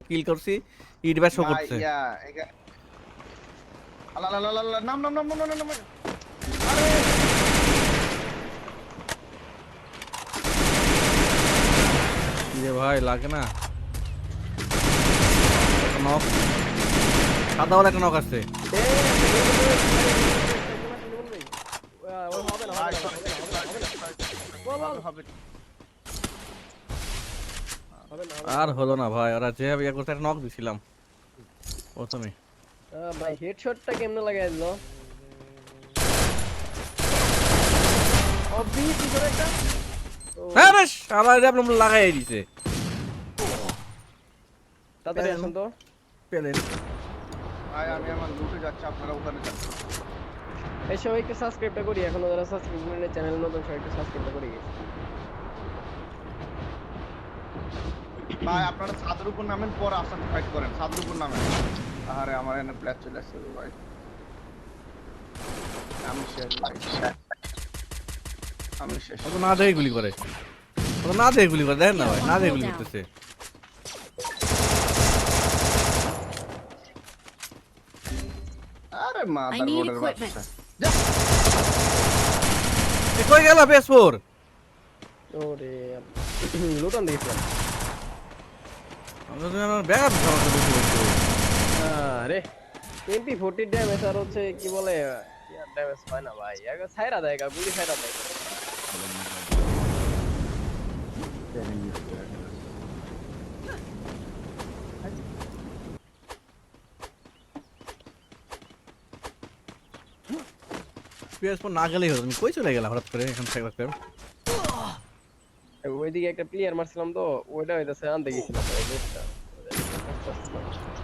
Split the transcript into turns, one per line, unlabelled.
কিল করছি ইট ব্যাশ শো
ভাই
করছে।
ইয়া আল্লাহ আল্লাহ আল্লাহ আল্লাহ, নাম নাম নাম নাম নাম নাম। আরে
কি রে ভাই লাগে না? নক সাদা ওয়ালা একটা নক আছে।
ভাই হবে হবে।
আর হলো না ভাই, ওরা যেভাবে ইয়ে করতে একটা নক দিছিলাম প্রথমে।
ভাই হেডশটটা কেমনে লাগাই দিল? অবি কি করে একটা?
হ্যাঁ রে শালা রে আপনি লাগাই দিছে।
তাড়াতাড়ি আসুন তো।
পেলেন
ভাই আমি আমার লুটে যাচ্ছি, আপনারা ওখানে যান।
এই সবাইকে সাবস্ক্রাইবটা করি, এখনো যারা সাবস্ক্রাইব করেনি চ্যানেল নতুন সবাইকে সাবস্ক্রাইবটা করি।
ভাই আপনারা ছাদের উপর নামেন, পর আসান ফাইট করেন, ছাদের উপর নামেন। আরে আমার এনে প্লেয়ার চলে আসছে ভাই, আমি শেষ ভাই, আমি শেষ।
ও তো না দেখে গুলি করে, ও তো না দেখে গুলি করে, দেখেন না ভাই, না দেখে গুলি করতেছে।
আরে
I
মাদার
need
বোর্ডের
equipment.
বাচ্চা।
এ কই গেল PS4?
ওরে লুটন দিয়েছিলাম।
আমরা তো আমার ব্যাকআপ সমস্যা বেশি হচ্ছে।
আরে MP40 ড্যামেজ আর হচ্ছে কি বলে ড্যামেজ হয় না ভাই, একা ছাইরা দেয়, একা গুলি ছাইরা দেয়।
PS4 না গেলেই হতো, তুমি কই চলে গেলা হঠাৎ করে এখন থাকতে?
ওইদিকে একটা প্লেয়ার মারছিলাম তো, ওইটা হইতাছে আনতে গেছিলাম ভাই লুটটা।